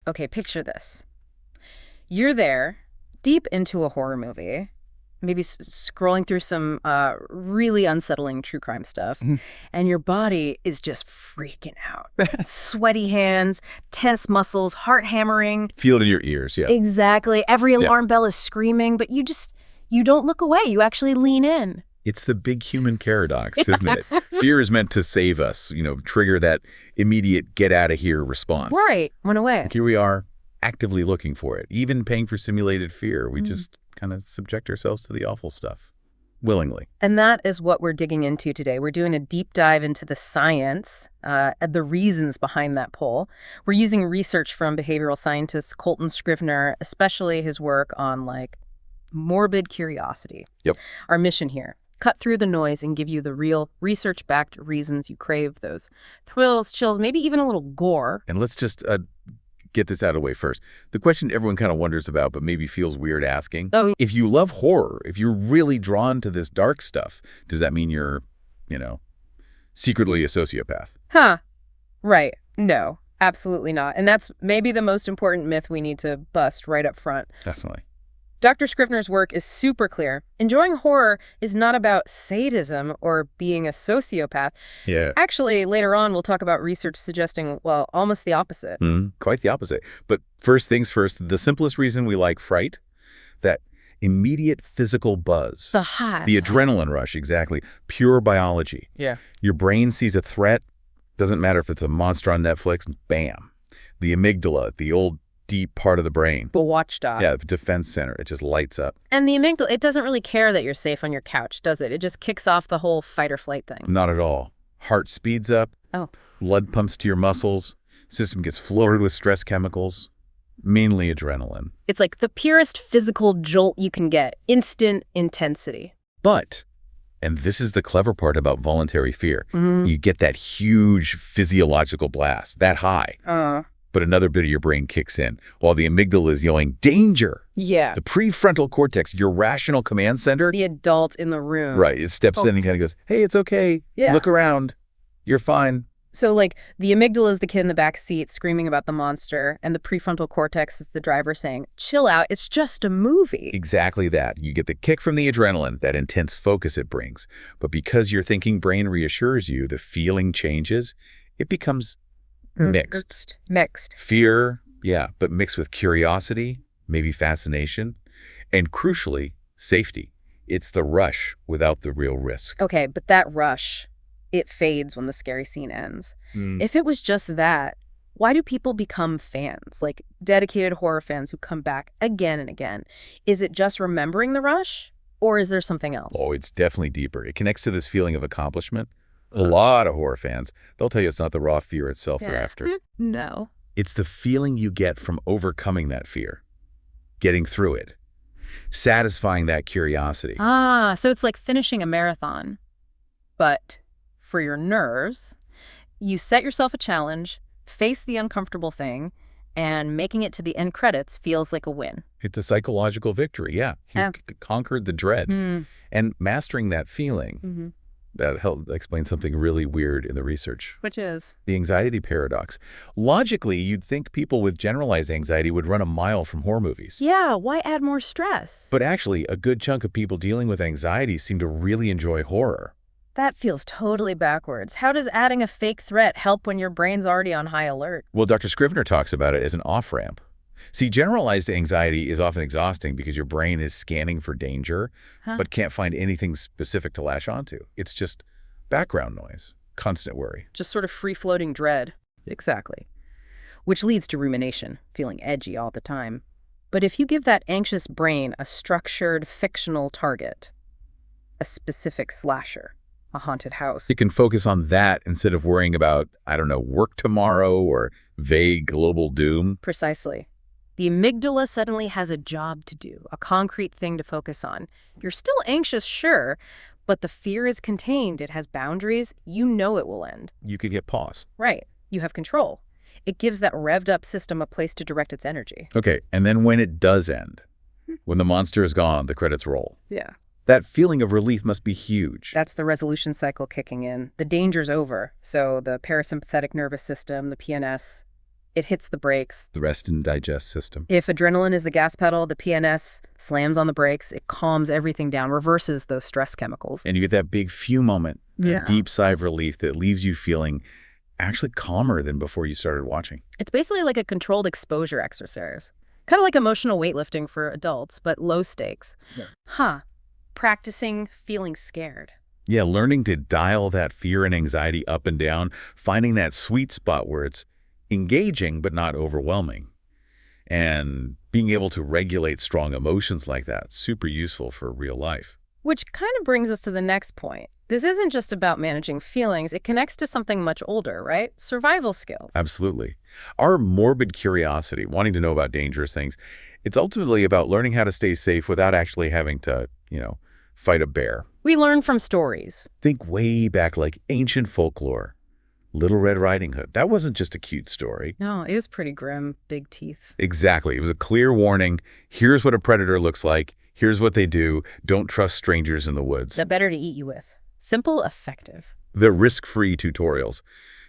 Okay, picture this. You're there, deep into a horror movie, maybe scrolling through some really unsettling true crime stuff, and your body is just freaking out. Sweaty hands, tense muscles, heart hammering. Feel it in your ears, yeah. Exactly. Every alarm bell is screaming, but you don't look away. You actually lean in. It's the big human paradox, isn't it? Fear is meant to save us, trigger that immediate get-out-of-here response. Right. Run away. Here we are, actively looking for it, even paying for simulated fear. We just kind of subject ourselves to the awful stuff, willingly. And that is what we're digging into today. We're doing a deep dive into the science, the reasons behind that pull. We're using research from behavioral scientist Coltan Scrivner, especially his work on, morbid curiosity. Yep. Our mission here: cut through the noise and give you the real research-backed reasons you crave those thrills, chills, maybe even a little gore. And let's just get this out of the way first. The question everyone kind of wonders about, but maybe feels weird asking. Oh. If you love horror, if you're really drawn to this dark stuff, does that mean you're, secretly a sociopath? Huh. Right. No, absolutely not. And that's maybe the most important myth we need to bust right up front. Definitely. Dr. Scrivner's work is super clear. Enjoying horror is not about sadism or being a sociopath. Yeah. Actually, later on, we'll talk about research suggesting, almost the opposite. Quite the opposite. But first things first, the simplest reason we like fright, that immediate physical buzz. The high. The adrenaline rush, exactly. Pure biology. Yeah. Your brain sees a threat, doesn't matter if it's a monster on Netflix, bam. The amygdala, the old deep part of the brain. The watchdog. Yeah, the defense center. It just lights up. And the amygdala, it doesn't really care that you're safe on your couch, does it? It just kicks off the whole fight or flight thing. Not at all. Heart speeds up. Oh. Blood pumps to your muscles. System gets flooded with stress chemicals, mainly adrenaline. It's like the purest physical jolt you can get. Instant intensity. But, and this is the clever part about voluntary fear, you get that huge physiological blast, that high. But another bit of your brain kicks in while the amygdala is yelling, danger! Yeah. The prefrontal cortex, your rational command center. The adult in the room. Right. It steps in and kind of goes, hey, it's okay. Yeah. Look around. You're fine. So, the amygdala is the kid in the back seat screaming about the monster, and the prefrontal cortex is the driver saying, chill out, it's just a movie. Exactly that. You get the kick from the adrenaline, that intense focus it brings. But because your thinking brain reassures you, the feeling changes. It becomes mixed. Fear, yeah, but mixed with curiosity, maybe fascination, and crucially, safety. It's the rush without the real risk. Okay, but that rush, it fades when the scary scene ends. If it was just that, why do people become fans, dedicated horror fans who come back again and again? Is it just remembering the rush, or is there something else? Oh, it's definitely deeper. It connects to this feeling of accomplishment. A lot of horror fans, they'll tell you it's not the raw fear itself they're after. No. It's the feeling you get from overcoming that fear, getting through it, satisfying that curiosity. So it's like finishing a marathon. But for your nerves, you set yourself a challenge, face the uncomfortable thing, and making it to the end credits feels like a win. It's a psychological victory, yeah. You conquered the dread. And mastering that feeling, that helped explain something really weird in the research. Which is? The anxiety paradox. Logically, you'd think people with generalized anxiety would run a mile from horror movies. Yeah, why add more stress? But actually, a good chunk of people dealing with anxiety seem to really enjoy horror. That feels totally backwards. How does adding a fake threat help when your brain's already on high alert? Well, Dr. Scrivner talks about it as an off-ramp. See, generalized anxiety is often exhausting because your brain is scanning for danger, but can't find anything specific to latch onto. It's just background noise, constant worry. Just sort of free-floating dread. Exactly. Which leads to rumination, feeling edgy all the time. But if you give that anxious brain a structured, fictional target, a specific slasher, a haunted house, it can focus on that instead of worrying about, work tomorrow or vague global doom. Precisely. The amygdala suddenly has a job to do, a concrete thing to focus on. You're still anxious, sure, but the fear is contained. It has boundaries. You know it will end. You could hit pause. Right. You have control. It gives that revved-up system a place to direct its energy. Okay, and then when it does end, when the monster is gone, the credits roll. Yeah. That feeling of relief must be huge. That's the resolution cycle kicking in. The danger's over. So the parasympathetic nervous system, the PNS, it hits the brakes. The rest and digest system. If adrenaline is the gas pedal, the PNS slams on the brakes. It calms everything down, reverses those stress chemicals. And you get that big phew moment, a deep sigh of relief that leaves you feeling actually calmer than before you started watching. It's basically like a controlled exposure exercise. Kind of like emotional weightlifting for adults, but low stakes. Yeah. Practicing feeling scared. Yeah, learning to dial that fear and anxiety up and down, finding that sweet spot where it's engaging but not overwhelming. And being able to regulate strong emotions like that, super useful for real life. Which kind of brings us to the next point. This isn't just about managing feelings. It connects to something much older, right? Survival skills. Absolutely. Our morbid curiosity, wanting to know about dangerous things, it's ultimately about learning how to stay safe without actually having to, fight a bear. We learn from stories. Think way back, like ancient folklore. Little Red Riding Hood. That wasn't just a cute story. No, it was pretty grim. Big teeth. Exactly. It was a clear warning. Here's what a predator looks like. Here's what they do. Don't trust strangers in the woods. They're better to eat you with. Simple, effective. They're risk-free tutorials.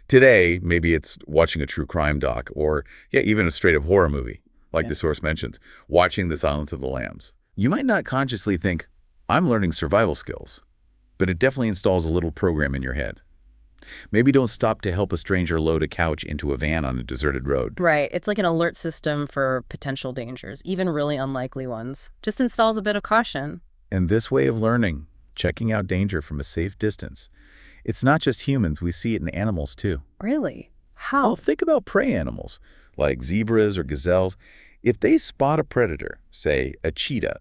Today, maybe it's watching a true crime doc or, even a straight-up horror movie, like the source mentions, watching The Silence of the Lambs. You might not consciously think, I'm learning survival skills, but it definitely installs a little program in your head. Maybe don't stop to help a stranger load a couch into a van on a deserted road. Right. It's like an alert system for potential dangers, even really unlikely ones. Just installs a bit of caution. And this way of learning, checking out danger from a safe distance, it's not just humans. We see it in animals, too. Really? How? Well, think about prey animals, like zebras or gazelles. If they spot a predator, say a cheetah,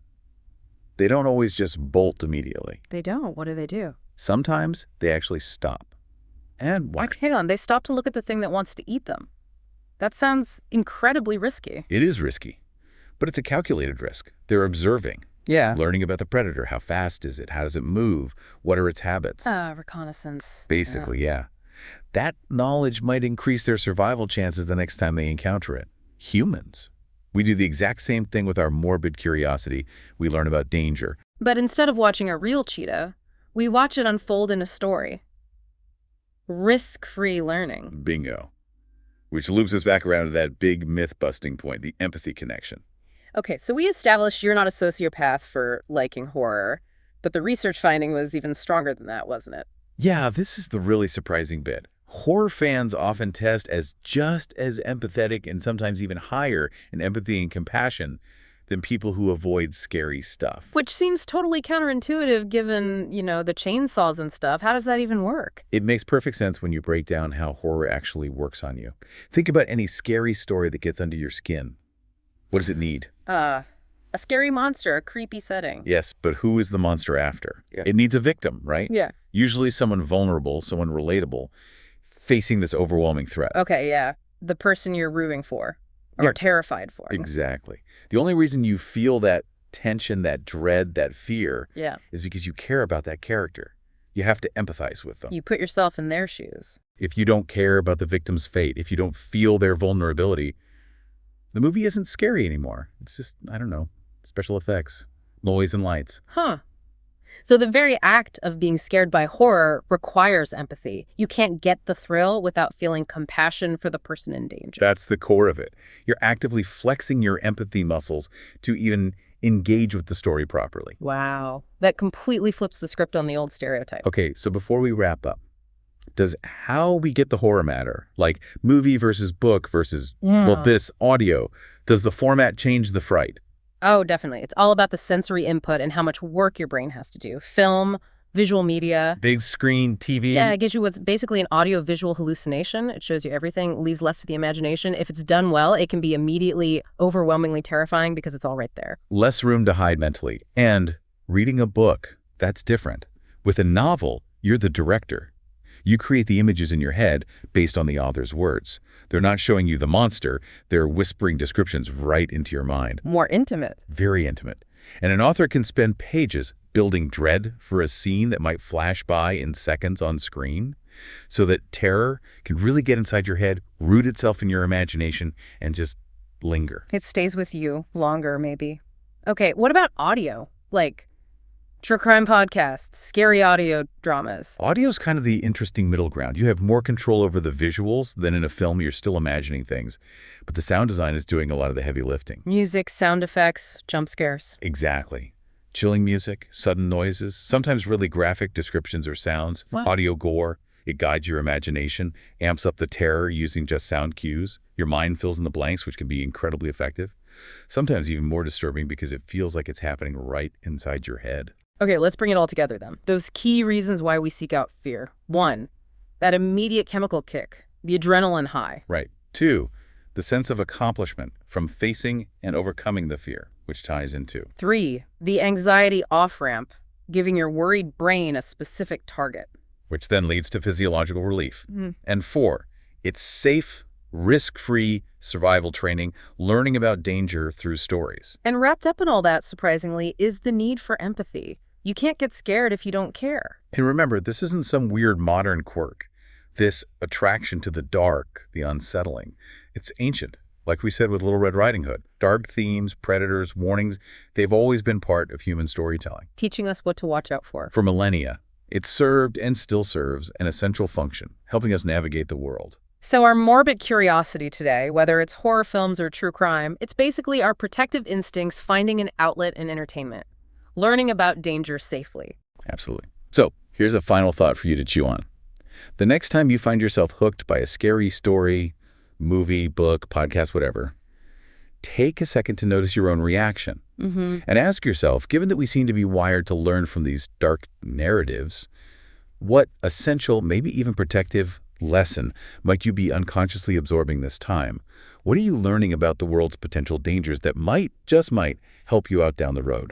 they don't always just bolt immediately. They don't. What do? Sometimes they actually stop. And why? Hang on. They stop to look at the thing that wants to eat them. That sounds incredibly risky. It is risky, but it's a calculated risk. They're observing. Yeah. Learning about the predator. How fast is it? How does it move? What are its habits? Reconnaissance. Basically, yeah. That knowledge might increase their survival chances the next time they encounter it. Humans. We do the exact same thing with our morbid curiosity. We learn about danger. But instead of watching a real cheetah, we watch it unfold in a story. Risk-free learning. Bingo. Which loops us back around to that big myth-busting point, the empathy connection. Okay, so we established you're not a sociopath for liking horror, but the research finding was even stronger than that, wasn't it? Yeah, this is the really surprising bit. Horror fans often test as just as empathetic and sometimes even higher in empathy and compassion than people who avoid scary stuff. Which seems totally counterintuitive given, the chainsaws and stuff. How does that even work? It makes perfect sense when you break down how horror actually works on you. Think about any scary story that gets under your skin. What does it need? A scary monster, a creepy setting. Yes, but who is the monster after? Yeah. It needs a victim, right? Yeah. Usually someone vulnerable, someone relatable, facing this overwhelming threat. Okay, yeah. The person you're rooting for. Or terrified for. Exactly. The only reason you feel that tension, that dread, that fear is because you care about that character. You have to empathize with them. You put yourself in their shoes. If you don't care about the victim's fate, if you don't feel their vulnerability, the movie isn't scary anymore. It's just, special effects, noise and lights. Huh. So the very act of being scared by horror requires empathy. You can't get the thrill without feeling compassion for the person in danger. That's the core of it. You're actively flexing your empathy muscles to even engage with the story properly. Wow. That completely flips the script on the old stereotype. Okay, so before we wrap up, does how we get the horror matter? Like movie versus book versus, this audio. Does the format change the fright? Oh, definitely. It's all about the sensory input and how much work your brain has to do. Film, visual media. Big screen, TV. Yeah, it gives you what's basically an audio-visual hallucination. It shows you everything, leaves less to the imagination. If it's done well, it can be immediately overwhelmingly terrifying because it's all right there. Less room to hide mentally. And reading a book, that's different. With a novel, you're the director. You create the images in your head based on the author's words. They're not showing you the monster. They're whispering descriptions right into your mind. More intimate. Very intimate. And an author can spend pages building dread for a scene that might flash by in seconds on screen so that terror can really get inside your head, root itself in your imagination, and just linger. It stays with you longer, maybe. Okay, what about audio? Like True crime podcasts, scary audio dramas. Audio's kind of the interesting middle ground. You have more control over the visuals than in a film. You're still imagining things, but the sound design is doing a lot of the heavy lifting. Music, sound effects, jump scares. Exactly. Chilling music, sudden noises, sometimes really graphic descriptions or sounds, audio gore. It guides your imagination, amps up the terror using just sound cues. Your mind fills in the blanks, which can be incredibly effective. Sometimes even more disturbing because it feels like it's happening right inside your head. Okay, let's bring it all together then. Those key reasons why we seek out fear. 1, that immediate chemical kick, the adrenaline high. Right. 2, the sense of accomplishment from facing and overcoming the fear, which ties into. 3, the anxiety off-ramp, giving your worried brain a specific target. Which then leads to physiological relief. And 4, it's safe, risk-free survival training, learning about danger through stories. And wrapped up in all that, surprisingly, is the need for empathy. You can't get scared if you don't care. And remember, this isn't some weird modern quirk. This attraction to the dark, the unsettling, it's ancient. Like we said with Little Red Riding Hood, dark themes, predators, warnings, they've always been part of human storytelling. Teaching us what to watch out for. For millennia, it served and still serves an essential function, helping us navigate the world. So our morbid curiosity today, whether it's horror films or true crime, it's basically our protective instincts finding an outlet in entertainment, learning about danger safely. Absolutely. So here's a final thought for you to chew on. The next time you find yourself hooked by a scary story, movie, book, podcast, whatever, take a second to notice your own reaction. And ask yourself, given that we seem to be wired to learn from these dark narratives, what essential, maybe even protective lesson might you be unconsciously absorbing this time? What are you learning about the world's potential dangers that might, just might, help you out down the road?